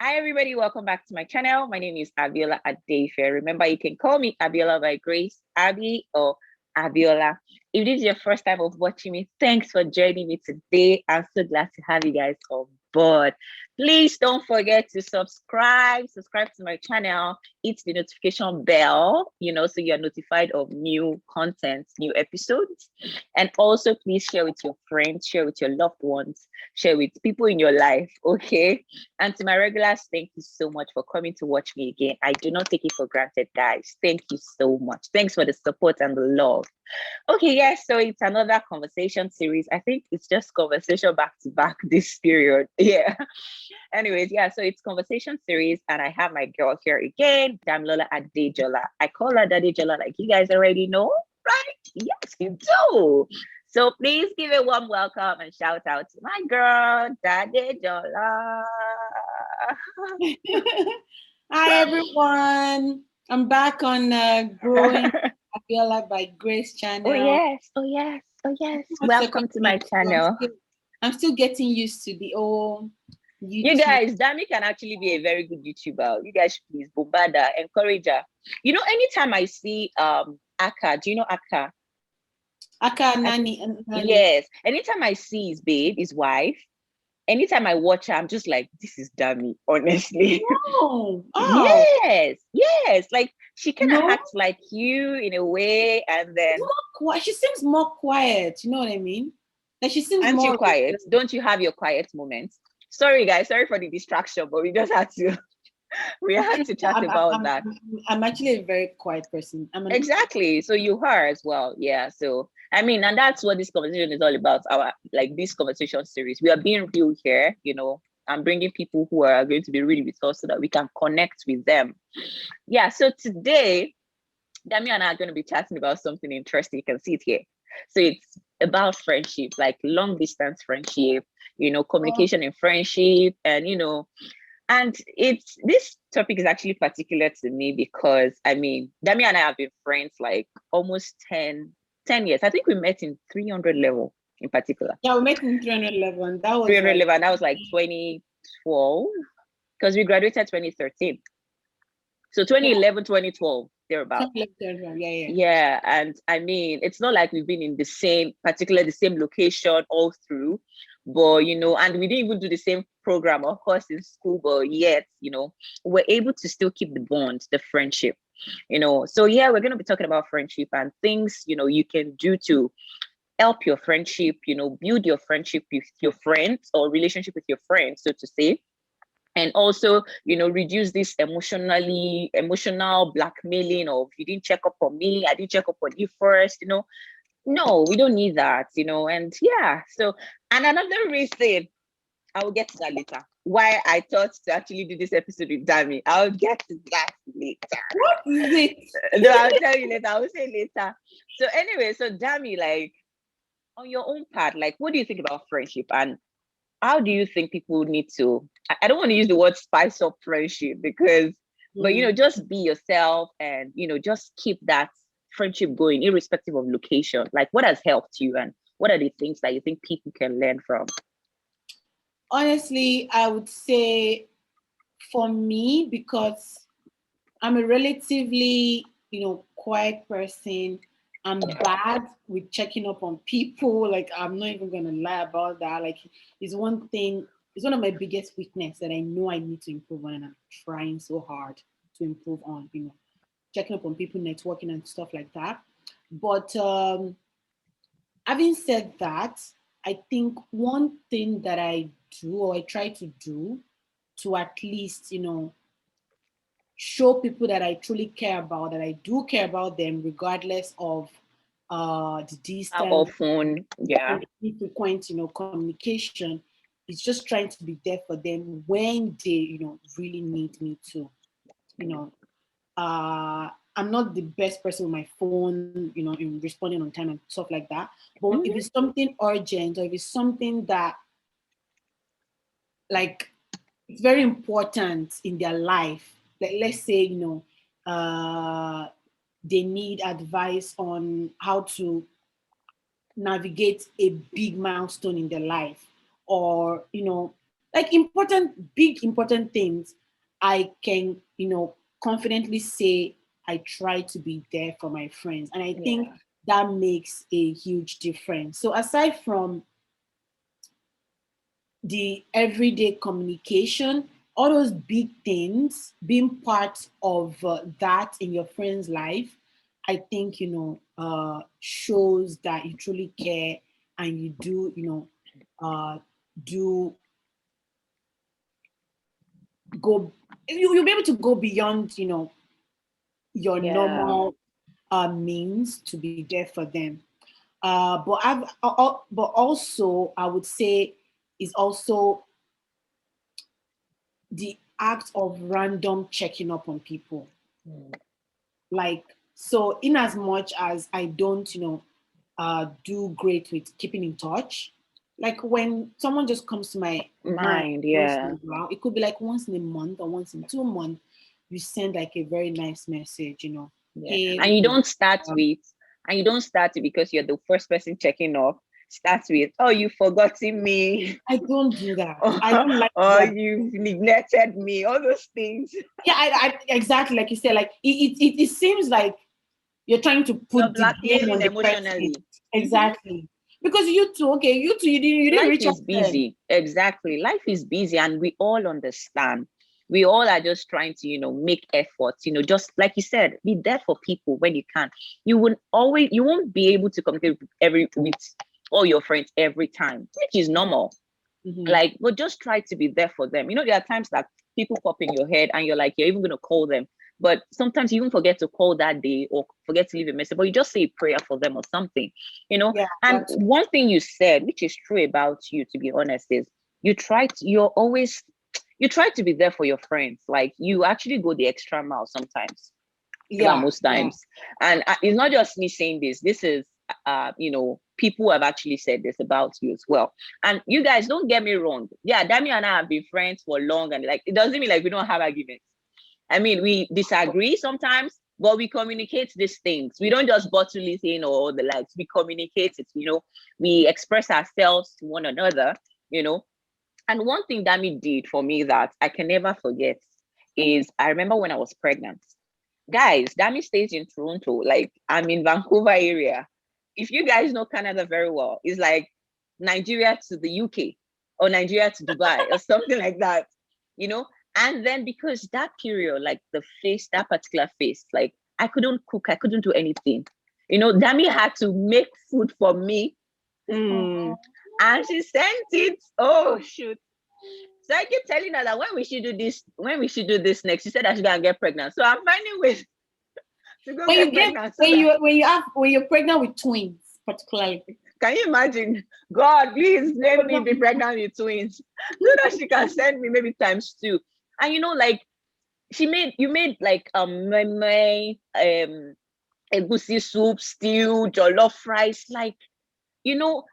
Hi everybody, welcome back to my channel. My name is Abiola Adejola. Remember, you can call me Abiola by Grace, Abby, or Abiola. If this is your first time of watching me, thanks for joining me today. I'm so glad to have you guys on board. Please don't forget to subscribe to my channel, hit the notification bell, so you're notified of new content, new episodes. And also please share with your friends, share with your loved ones, share with people in your life, okay? And to my regulars, thank you so much for coming to watch me again. I do not take it for granted, guys. Thank you so much. Thanks for the support and the love. Okay, yes, so it's another conversation series. I think it's just conversation back to back this period. Yeah. Anyways, yeah, so it's conversation series, and I have my girl here again, Damilola Adejola. I call her Dadejola, like you guys already know, right? Yes, you do. So please give a warm welcome and shout out to my girl, Dadejola. Hi everyone. I'm back on Growing Abiola by Grace channel. Oh yes, oh yes, oh yes. Welcome to my channel. I'm still getting used to the old YouTube. You guys, Dami can actually be a very good YouTuber. You guys should please bombard her, encourage her. Anytime I see Aka, do you know Aka? Aka Nani. Yes. Anytime I see his babe, his wife, anytime I watch her, I'm just like, this is Dami, honestly. Oh. Yes. Like she kind of acts like you in a way, and then she seems more quiet. You know what I mean? Like she seems aren't more you quiet? Don't you have your quiet moments? Sorry, guys. Sorry for the distraction, but we just had to. We had to chat about that. I'm actually a very quiet person. Exactly. So you are as well. Yeah. So and that's what this conversation is all about. This conversation series. We are being real here, and bringing people who are going to be real with us so that we can connect with them. Yeah. So today, Dami and I are going to be chatting about something interesting. You can see it here. So it's about friendship, like long distance friendship, communication in friendship, and this topic is actually particular to me because Dami and I have been friends like almost 10 years. I think we met in 300 level in particular. Yeah, we met in 300 level. And that was 300 level, and that was like 2012 because we graduated 2013. So 2011, 2012, thereabout. Yeah. And it's not like we've been in the same location all through, but and we didn't even do the same program, of course, in school, but yet, we're able to still keep the bond, the friendship, So yeah, we're going to be talking about friendship and things, you can do to help your friendship, build your friendship with your friends or relationship with your friends, so to say. And also, reduce this emotional blackmailing of you didn't check up on me, I didn't check up on you first, No, we don't need that, and yeah. So, and another reason, I will get to that later. Why I thought to actually do this episode with Dami. I'll get to that later. What is it? No, I'll tell you later. I will say later. So anyway, so Dami, like on your own part, like what do you think about friendship, and how do you think people need to, I don't want to use the word spice up friendship because, but just be yourself and, just keep that friendship going irrespective of location. Like what has helped you and what are the things that you think people can learn from? Honestly, I would say for me, because I'm a relatively, quiet person. I'm bad with checking up on people. Like, I'm not even gonna lie about that. Like, it's one of my biggest weakness that I know I need to improve on, and I'm trying so hard to improve on, checking up on people, networking and stuff like that. But having said that, I think one thing that I do or I try to do to at least, show people that I truly care about, that I do care about them, regardless of the distance, how often, yeah, frequent, communication. Is just trying to be there for them when they, really need me to. I'm not the best person with my phone, in responding on time and stuff like that. But if it's something urgent or if it's something that, like, it's very important in their life, like let's say, they need advice on how to navigate a big milestone in their life, or like big important things, I can, confidently say I try to be there for my friends. And I think Yeah. that makes a huge difference. So aside from the everyday communication, all those big things, being part of that in your friend's life, I think, shows that you truly care and you do, do go, you'll be able to go beyond, your Yeah. normal means to be there for them. But also I would say is also the act of random checking up on people. Mm. Like, so in as much as I don't, do great with keeping in touch, like when someone just comes to my mind Mind, once in a yeah. while, it could be like once in a month or once in 2 months, you send like a very nice message, Yeah. hey, And you don't start it because you're the first person checking off. Start with, oh, you've forgotten me, I don't do that. or, I don't like or that. you've neglected me, all those things. Yeah, I exactly like you said. Like it seems like you're trying to You're put the blame blackmailing on the person. emotionally. Mhm. Exactly. Because you too, okay, you didn't Life reach out is to them. busy. Exactly. Life is busy, and we all understand. We all are just trying to, make efforts, just like you said, be there for people when you can. You won't be able to communicate with all your friends every time, which is normal. Mm-hmm. Like, but just try to be there for them. There are times that people pop in your head and you're like, you're even going to call them, but sometimes you even forget to call that day or forget to leave a message, but you just say a prayer for them or something, Yeah, and that's one thing you said, which is true about you, to be honest, is you try to be there for your friends. Like, you actually go the extra mile sometimes, well, yeah, most yeah. times. And it's not just me saying this. This is, people have actually said this about you as well. And you guys, don't get me wrong. Yeah, Dami and I have been friends for long, and like, it doesn't mean like we don't have arguments. I mean, we disagree sometimes, but we communicate these things. We don't just bottle it in or the likes. We communicate it. We express ourselves to one another. You know, and one thing Dami did for me that I can never forget is, I remember when I was pregnant. Guys, Dami stays in Toronto. Like, I'm in Vancouver area. If you guys know Canada very well, it's like Nigeria to the UK or Nigeria to Dubai or something like that, you know? And then because that period, like that particular phase, like I couldn't cook, I couldn't do anything. Dami had to make food for me. Mm. Oh. And she sent it. Oh, shoot. So I keep telling her that when we should do this next, she said I should go and get pregnant. So I'm finding ways to go When get you get pregnant so that, when you're pregnant with twins, particularly. can you imagine? God, please let me be pregnant with twins so that she can send me maybe times two. And like you made like my egusi soup, stew, jollof rice, like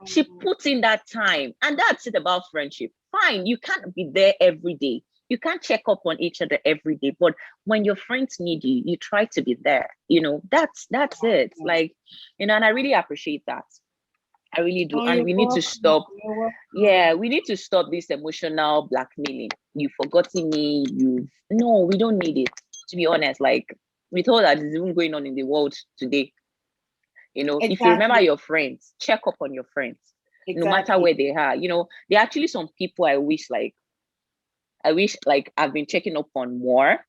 she puts in that time. And that's it about friendship. Fine, you can't be there every day. You can't check up on each other every day. But when your friends need you, you try to be there. That's it. Like, and I really appreciate that. I really do. Oh, And you're we need to welcome. stop. You're welcome. Yeah, we need to stop this emotional blackmailing. You've forgotten me. No, we don't need it. To be honest, like, with all that is even going on in the world today, if you remember Exactly. your friends, check up on your friends, no matter Exactly. where they are. There are actually some people I wish like I've been checking up on more.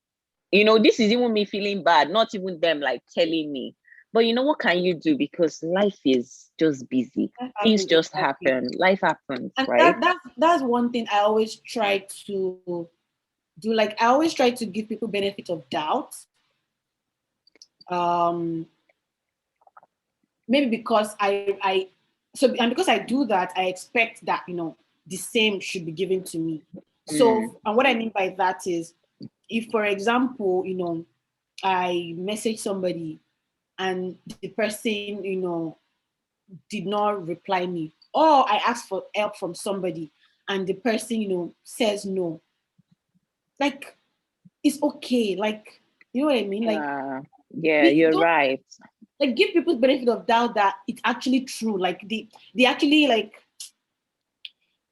This is even me feeling bad, not even them like telling me. But what can you do? Because life is just busy. That Things happens just exactly. happen. Life happens, And right? that's one thing I always try to do. Like I always try to give people benefit of doubt. Um, Maybe because and because I do that, I expect that the same should be given to me. Mm, So, and what I mean by that is, if for example, I message somebody and the person, did not reply me, or I ask for help from somebody and the person, says no, like it's okay. Like, you know what I mean? Like yeah, we you're don't right. like give people benefit of doubt that it's actually true. Like they actually like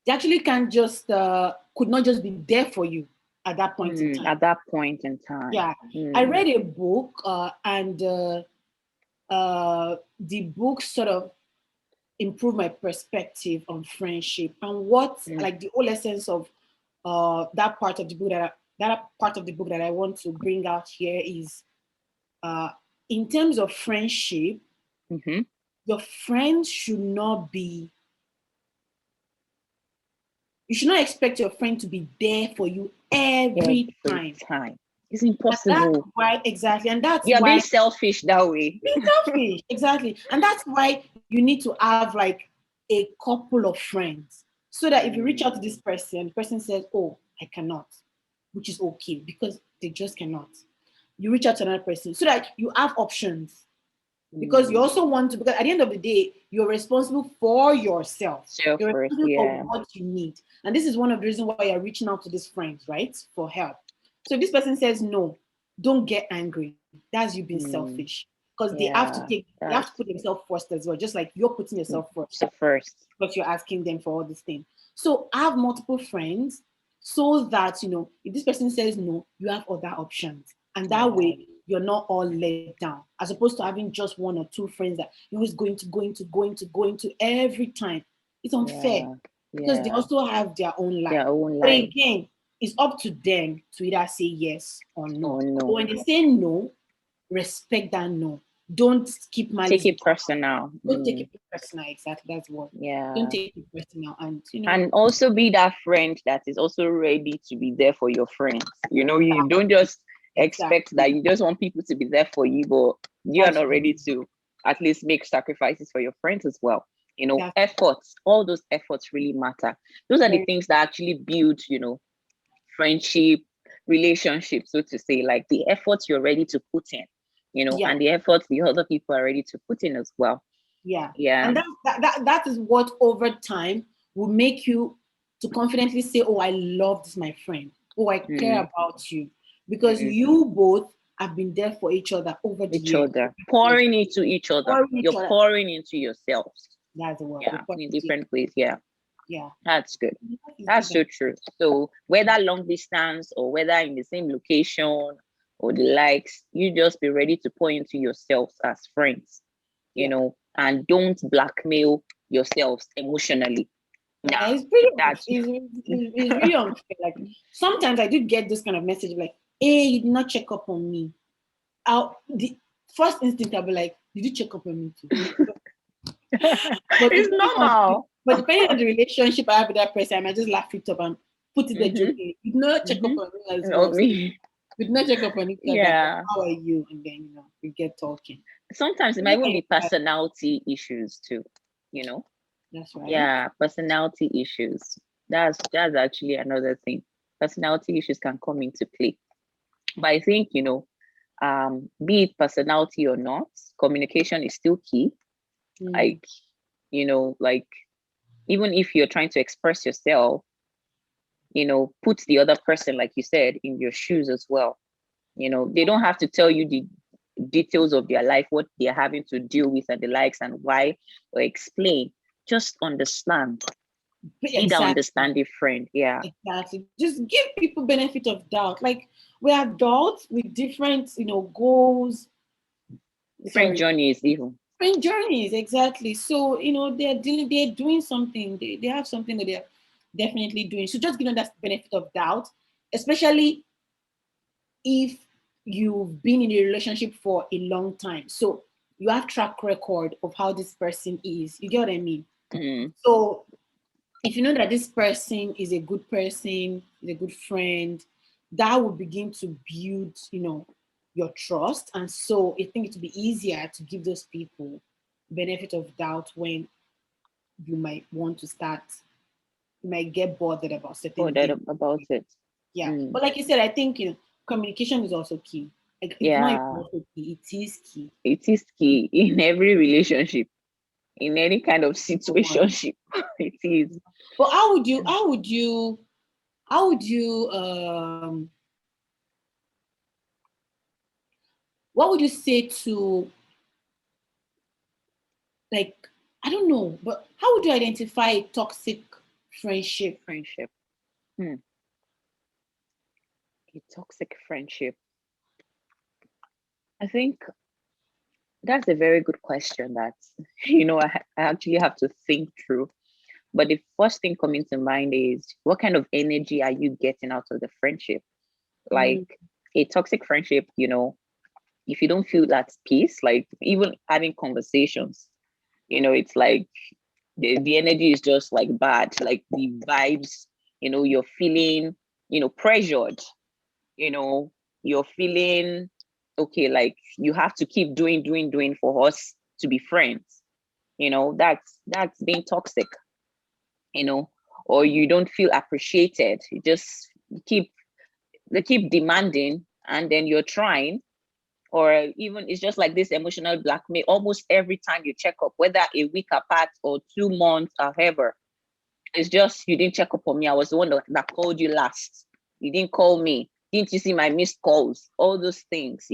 they actually can't just could not just be there for you at that point in time. At that point in time. Yeah, I read a book, and the book sort of improved my perspective on friendship and what, like, the whole essence of that part of the book that I want to bring out here is, in terms of friendship, your friends should not be. You should not expect your friend to be there for you every time. It's impossible. And that's why, exactly. And that's You're why being selfish that way. being selfish, exactly. And that's why you need to have like a couple of friends. So that if you reach out to this person, the person says, "Oh, I cannot," which is okay because they just cannot. You reach out to another person so that you have options. Because you also want to, because at the end of the day, you're responsible for yourself. You're responsible for what you need. And this is one of the reasons why you're reaching out to these friends, right? For help. So if this person says no, don't get angry. That's you being selfish. Because they have to put themselves first as well, just like you're putting yourself first. But you're asking them for all these things. So have multiple friends so that, if this person says no, you have other options. And that way you're not all let down, as opposed to having just one or two friends that you're always going to every time. It's unfair because they also have their own life. But again, it's up to them to either say yes or no. But when they say no, respect that no. Don't keep malice. Take it personal. Don't take it personal. Exactly, that's what. Don't take it personal, and also be that friend that is also ready to be there for your friends. You don't just expect that you just want people to be there for you, but you are not ready to at least make sacrifices for your friends as well. Efforts, all those efforts really matter. Those are the things that actually build, friendship, relationship, so to say, like the efforts you're ready to put in, and the efforts the other people are ready to put in as well. And that is what over time will make you to confidently say, "Oh, I love this, my friend. Oh, I care about you," because you both have been there for each other over the years. Pouring into each other. You're pouring into yourselves. That's the word. In different ways. Yeah, that's good. That's so true. So whether long distance or whether in the same location or the likes, you just be ready to pour into yourselves as friends, and don't blackmail yourselves emotionally. It's really unfair. Like sometimes I did get this kind of message like, "Hey, you did not check up on me." The first instinct I'll be like, "Did you check up on me too?" But it's normal. But depending on the relationship I have with that person, I might just laugh it up and put it there joking. You did not check up on me as well. You did not check up on each other. How are you? And then we get talking. Sometimes it might even be personality issues too. That's right. Yeah, personality issues. That's actually another thing. Personality issues can come into play. But I think, be it personality or not, communication is still key. Like, like even if you're trying to express yourself, put the other person, like you said, in your shoes as well. They don't have to tell you the details of their life, what they're having to deal with and the likes and why, or explain. Just understand. Be the understanding friend. Exactly. Just give people benefit of doubt. Like we're adults with different, goals. Different journeys, even. Different journeys, exactly. So, they're doing something. They have something that they're definitely doing. So just give them that benefit of doubt, especially if you've been in a relationship for a long time. So you have track record of how this person is. You get what I mean? So if you know that this person is a good person, is a good friend, that will begin to build, your trust. And so I think it will be easier to give those people benefit of doubt when you might want to start, you might get bothered about certain things. About it. Yeah. But like you said, I think, communication is also key. Like, it's not also key, it is key. It is key in every relationship, in any kind of situationship. It is. But how would you what would you say to, like, I don't know, but how would you identify a toxic friendship. Friendship. Hmm. A toxic friendship. I think that's a very good question that, I actually have to think through. But the first thing coming to mind is, what kind of energy are you getting out of the friendship? Mm, Like a toxic friendship, if you don't feel that peace, like even having conversations, it's like the energy is just like bad, like the vibes, you're feeling, pressured, you know, you're feeling okay, like you have to keep doing for us to be friends. That's being toxic, you know, or you don't feel appreciated. You just keep they keep demanding, and then you're trying, or even it's just like this emotional blackmail almost every time you check up, whether a week apart or 2 months or however. It's just, you didn't check up on me. I was the one that called you last. You didn't call me. Didn't you see my missed calls? All those things,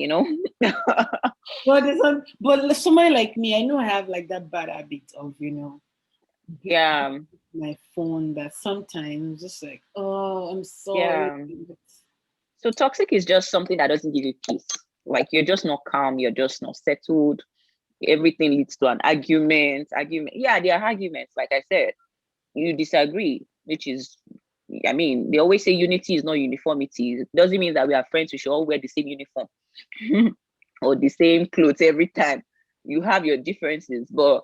but somebody like me, I know I have like that bad habit of, Yeah, my phone that sometimes just like, oh, I'm sorry. yeah. So toxic is just something that doesn't give you peace. Like you're just not calm, you're just not settled. Everything leads to an argument. Yeah, there are arguments, like I said. You disagree, which is, I mean, they always say unity is not uniformity. It doesn't mean that we are friends, we should all wear the same uniform or the same clothes every time. You have your differences, but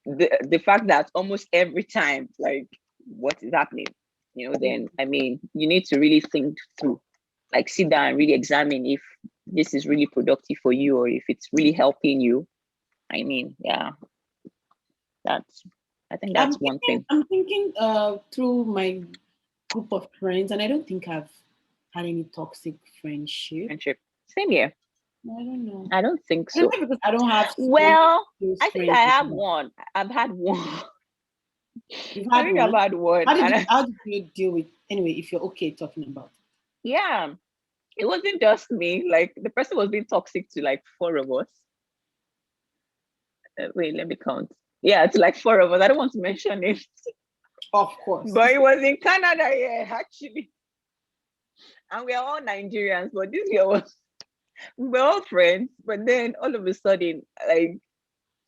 the fact that almost every time, like, what is happening, then I mean, you need to really think through, like sit down and really examine if this is really productive for you or if it's really helping you. I mean, yeah, that's I think I'm that's one thinking, thing. I'm thinking through my group of friends, and I don't think I've had any toxic friendship. Friendship. Same here. I don't know. I don't think I don't so. know because I don't have so Well, close I think friends I like have that. one. I've had one. You've I had think I've one. had one. How did And you, how did you deal with anyway? If you're okay talking about yeah, it wasn't just me. Like the person was being toxic to like four of us. Wait, let me count. Yeah, to like four of us. I don't want to mention it, of course. but it was in Canada, yeah, actually. And we are all Nigerians, but this girl was, we were all friends. But then all of a sudden, like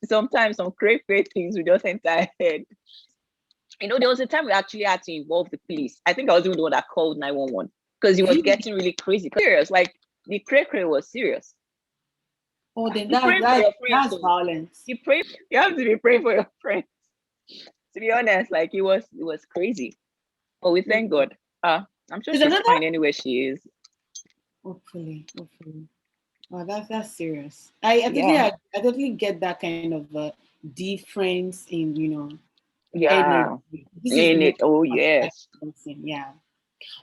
sometimes some crazy things we just enter our head. There was a time we actually had to involve the police. I think I was even the one that called 911 because it was Really? getting really crazy. Serious, like the cray cray was serious. Oh, then You that pray for that your friends, that's so violence. you have to be praying for your friends. To be honest, like it was crazy. But we thank Mm. God. I'm sure There's she's another. fine anywhere she is. Hopefully. Oh, that's serious. Yeah, I totally get that kind of difference in energy. yeah. This is In not it. Oh a bad yes. person, yeah.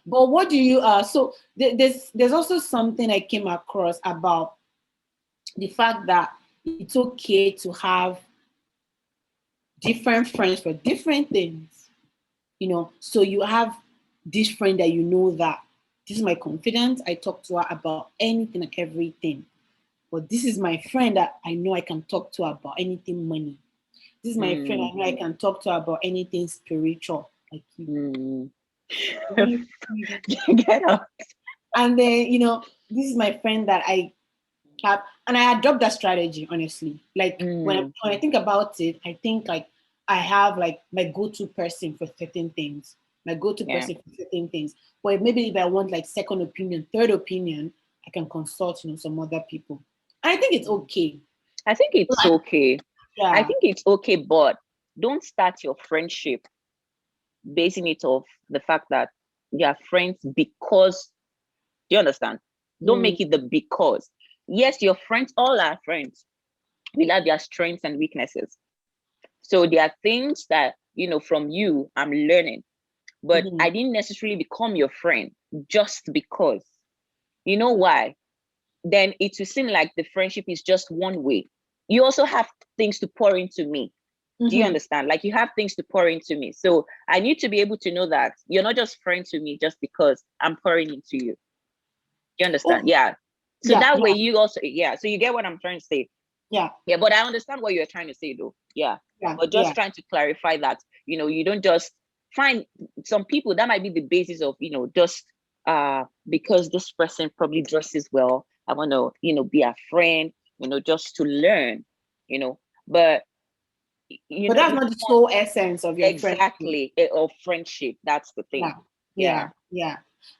But what do you so there's also something I came across about the fact that it's okay to have different friends for different things. So you have this friend that that this is my confidant. I talk to her about anything and everything. But this is my friend that I know I can talk to about anything money. This is my friend I Mm, know I can talk to about anything spiritual, like you. mm. You- Get out. And then, this is my friend that I have, and I adopt that strategy, honestly. Like Mm, when I think about it, I think like I have like my go-to person for certain things, my go-to yeah. person for certain things. But maybe if I want like second opinion, third opinion, I can consult, some other people. And I think it's okay. I think it's okay. I Yeah. think it's okay, but don't start your friendship basing it off the fact that you are friends because, do you understand? Don't Mm, make it the because. Yes, your friends, all our friends will have their strengths and weaknesses. So there are things that, from you, I'm learning, but mhm. I didn't necessarily become your friend just because. You know why? Then it will seem like the friendship is just one way. You also have things to pour into me. Do you Mhm. understand? Like you have things to pour into me. So I need to be able to know that you're not just friends with me just because I'm pouring into you. You understand? Oh, Yeah. So yeah, that way yeah, you also, yeah. So you get what I'm trying to say. yeah, Yeah, but I understand what you're trying to say though. Yeah. yeah, But just yeah. trying to clarify that, you don't just Fine, some people that might be the basis of, just because this person probably dresses well, I want to, be a friend, just to learn, but But that's you not the want sole essence of your friendship. exactly of friendship. That's the thing. Yeah.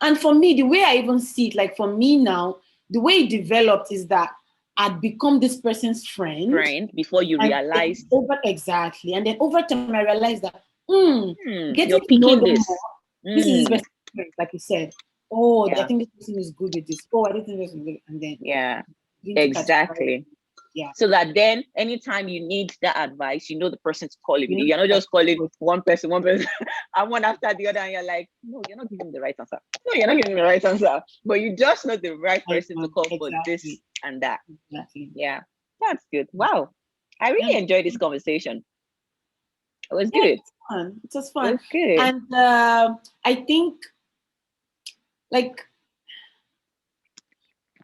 And for me, the way I even see it, like for me now, the way it developed is that I'd become this person's friend. Before you And realized. Exactly. And then over time, I realized that, getting You're to know picking them this. more, this is this person, like you said. Oh, I Yeah. think this person is good with this. Oh, I don't think this is good. And then Exactly. Yeah. So that then anytime you need that advice, the person's calling you. You know, You're not just calling one person, and one after the other, and you're like, no, you're not giving me the right answer. No, you're not giving me the right answer. But you just know the right person to call for this and that. Exactly. Yeah. That's good. Wow. I really enjoyed this conversation. It was good. It was fun. It was fun. It was good. And I think, like,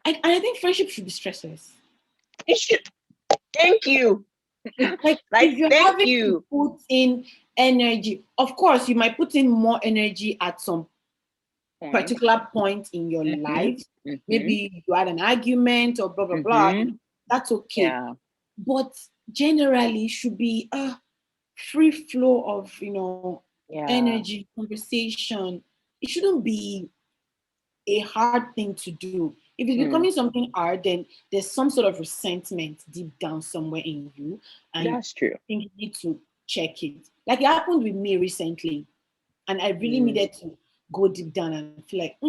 I think friendship should be stressless. It should. Thank you. Like if you're having to put in energy, of course, you might put in more energy at some particular point in your life. Maybe you had an argument or blah, blah, blah. That's okay. Yeah. But generally, it should be a free flow of, energy, conversation. It shouldn't be a hard thing to do. If it's becoming something hard, then there's some sort of resentment deep down somewhere in you. And that's true. I think you need to check it. Like it happened with me recently. And I really needed to go deep down and feel like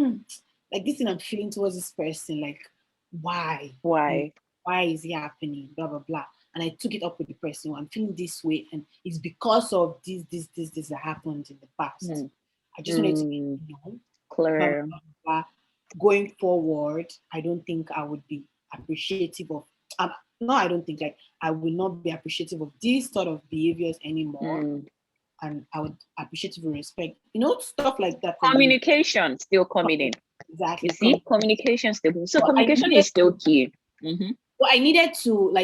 this thing I'm feeling towards this person, like why? Why is it happening? Blah, blah, blah. And I took it up with the person. I'm feeling this way. And it's because of this that happened in the past. I just wanted to clear. Blah, blah, blah. Going forward, I don't think I would be appreciative of no, I don't think, like, I will not be appreciative of these sort of behaviors anymore. And I would appreciate and respect, stuff like that. Communication still coming in. Exactly. You see, communication still. So communication is still key. Well, I needed to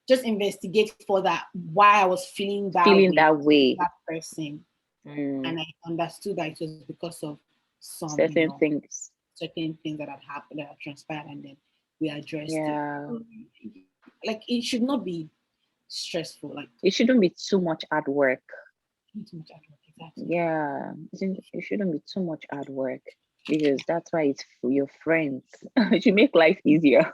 just investigate further why I was feeling that way. That person, and I understood that it was because of some certain things that had happened, that had transpired, and then we addressed it. Like it should not be stressful. Like it shouldn't be too much hard work. Exactly. Yeah, it shouldn't be too much hard work, because that's why it's for your friends. It should make life easier.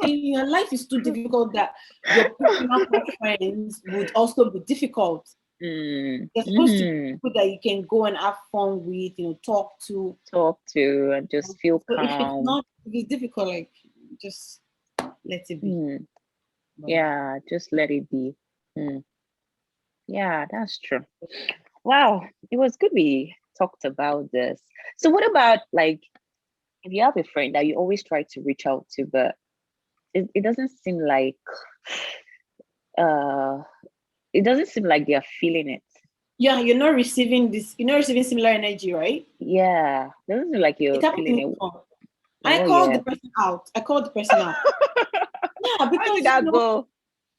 Your life is too difficult that your personal friends would also be difficult. They're supposed to be people that you can go and have fun with, talk to, and just feel calm. If it's difficult, like just let it be. Yeah, just let it be. Yeah, that's true. Wow, it was good we talked about this. So what about, like, if you have a friend that you always try to reach out to, but it doesn't seem like they are feeling it. Yeah, you're not receiving similar energy, right? Yeah, it doesn't seem like you're feeling it. I called the person out. Yeah, because how did that go?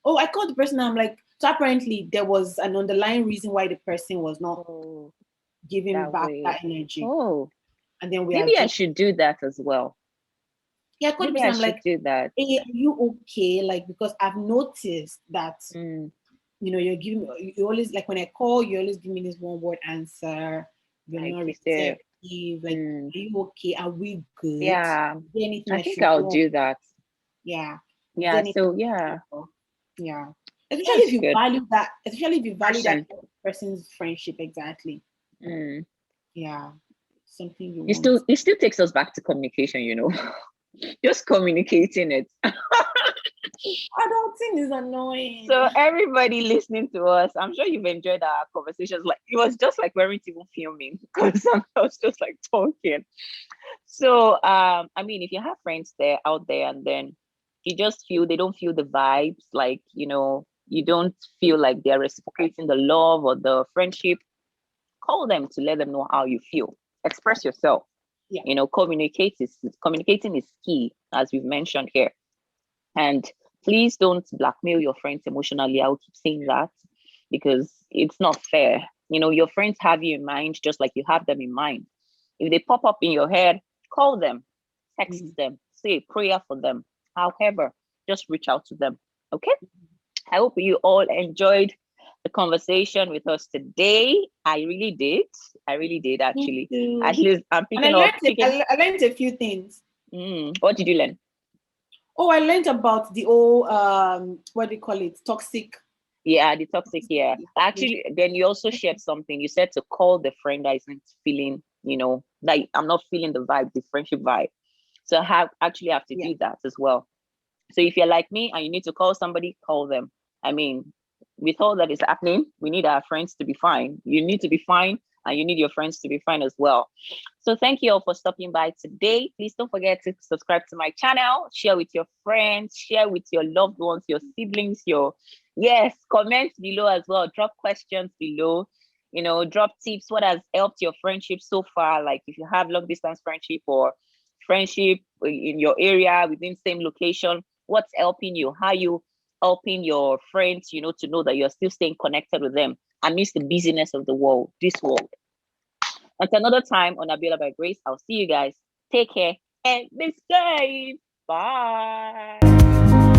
Oh, I called the person. I'm like, so apparently there was an underlying reason why the person was not giving back that energy. Oh, and then maybe I should do that as well. Yeah, I called the person. I'm like, do that. Hey, are you okay? Like, because I've noticed that you're giving. You always, like, when I call, you always give me this one word answer. You're not receptive. Like, are you okay? Are we good? Yeah, I think I'll do that. Yeah. Yeah. So yeah. Yeah. Especially if you value that. Especially if you value that person's friendship. Exactly. Yeah. Something you want. It still takes us back to communication. Just communicating it. Adulting is annoying. So everybody listening to us, I'm sure you've enjoyed our conversations. Like, it was just like we weren't even filming, because I was just like talking. So I mean, if you have friends out there, and then you just feel they don't feel the vibes, like, you don't feel like they're reciprocating the love or the friendship, call them to let them know how you feel. Express yourself. Yeah. Communicating is key, as we've mentioned here. And please don't blackmail your friends emotionally. I will keep saying that, because it's not fair. Your friends have you in mind just like you have them in mind. If they pop up in your head, call them, text them, say a prayer for them. However, just reach out to them. Okay? I hope you all enjoyed the conversation with us today. I really did. I really did Me actually. At too. least I'm And I picking up learned picking. I learned a few things. What did you learn? Oh, I learned about the old what do you call it? Toxic. Yeah, the toxic. Yeah, actually, then you also shared something. You said to call the friend that isn't feeling, like I'm not feeling the vibe, the friendship vibe. So I have to Yeah. do that as well. So if you're like me and you need to call somebody, call them. I mean, with all that is happening, we need our friends to be fine. You need to be fine, and you need your friends to be fine as well. So thank you all for stopping by today. Please don't forget to subscribe to my channel, share with your friends, share with your loved ones, your siblings, comment below as well. Drop questions below. Drop tips. What has helped your friendship so far? Like if you have long distance friendship or friendship in your area within same location, what's helping you? How you helping your friends, to know that you're still staying connected with them amidst the busyness of this world. Until another time on Abiola by Grace, I'll see you guys. Take care and be safe. Bye.